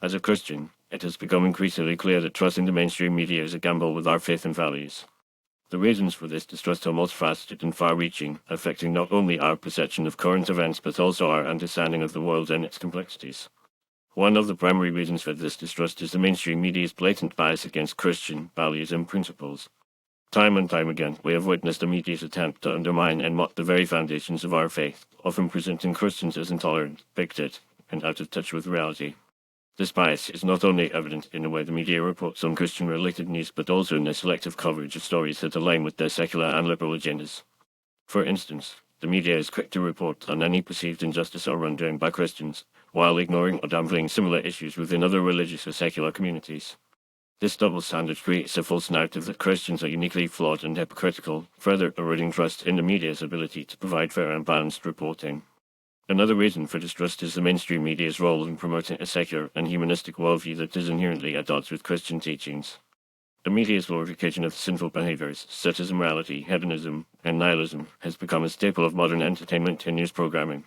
As a Christian, it has become increasingly clear that trusting the mainstream media is a gamble with our faith and values. The reasons for this distrust are multifaceted and far-reaching, affecting not only our perception of current events but also our understanding of the world and its complexities. One of the primary reasons for this distrust is the mainstream media's blatant bias against Christian values and principles. Time and time again, we have witnessed the media's attempt to undermine and mock the very foundations of our faith, often presenting Christians as intolerant, bigoted, and out of touch with reality. This bias is not only evident in the way the media reports on Christian-related news, but also in their selective coverage of stories that align with their secular and liberal agendas. For instance, the media is quick to report on any perceived injustice or wrongdoing by Christians, while ignoring or downplaying similar issues within other religious or secular communities. This double standard creates a false narrative that Christians are uniquely flawed and hypocritical, further eroding trust in the media's ability to provide fair and balanced reporting. Another reason for distrust is the mainstream media's role in promoting a secular and humanistic worldview that is inherently at odds with Christian teachings. The media's glorification of sinful behaviors, such as immorality, hedonism, and nihilism, has become a staple of modern entertainment and news programming.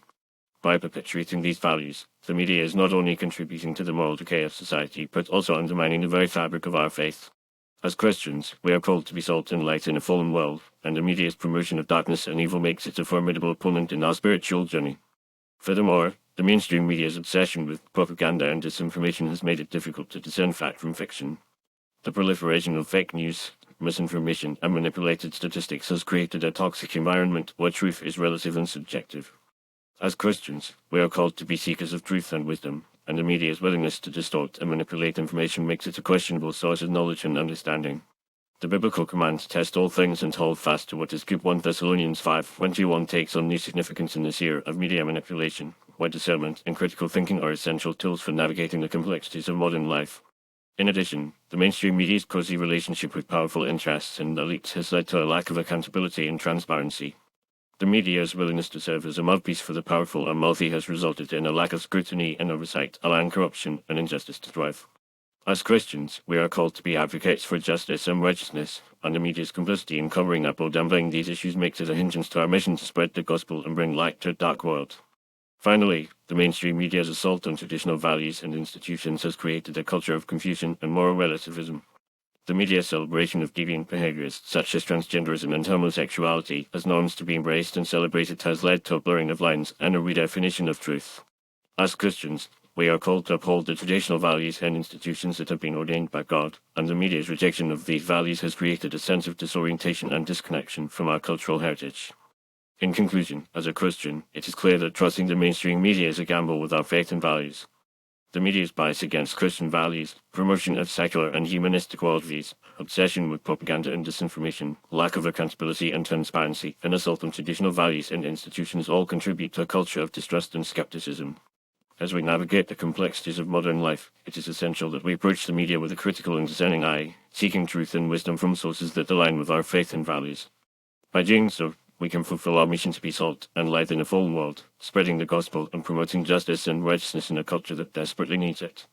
By perpetuating these values, the media is not only contributing to the moral decay of society, but also undermining the very fabric of our faith. As Christians, we are called to be salt and light in a fallen world, and the media's promotion of darkness and evil makes it a formidable opponent in our spiritual journey. Furthermore, the mainstream media's obsession with propaganda and disinformation has made it difficult to discern fact from fiction. The proliferation of fake news, misinformation, and manipulated statistics has created a toxic environment where truth is relative and subjective. As Christians, we are called to be seekers of truth and wisdom, and the media's willingness to distort and manipulate information makes it a questionable source of knowledge and understanding. The biblical command to test all things and hold fast to what is good 1 Thessalonians 5:21 takes on new significance in this era of media manipulation, where discernment and critical thinking are essential tools for navigating the complexities of modern life. In addition, the mainstream media's cozy relationship with powerful interests and elites has led to a lack of accountability and transparency. The media's willingness to serve as a mouthpiece for the powerful and wealthy has resulted in a lack of scrutiny and oversight, allowing corruption and injustice to thrive. As Christians, we are called to be advocates for justice and righteousness, and the media's complicity in covering up or downplaying these issues makes it a hindrance to our mission to spread the gospel and bring light to a dark world. Finally, the mainstream media's assault on traditional values and institutions has created a culture of confusion and moral relativism. The media's celebration of deviant behaviors, such as transgenderism and homosexuality, as norms to be embraced and celebrated has led to a blurring of lines and a redefinition of truth. As Christians, we are called to uphold the traditional values and institutions that have been ordained by God, and the media's rejection of these values has created a sense of disorientation and disconnection from our cultural heritage. In conclusion, as a Christian, it is clear that trusting the mainstream media is a gamble with our faith and values. The media's bias against Christian values, promotion of secular and humanistic worldviews, obsession with propaganda and disinformation, lack of accountability and transparency, and assault on traditional values and institutions all contribute to a culture of distrust and skepticism. As we navigate the complexities of modern life, it is essential that we approach the media with a critical and discerning eye, seeking truth and wisdom from sources that align with our faith and values. By doing so, we can fulfill our mission to be salt and light in a fallen world, spreading the gospel and promoting justice and righteousness in a culture that desperately needs it.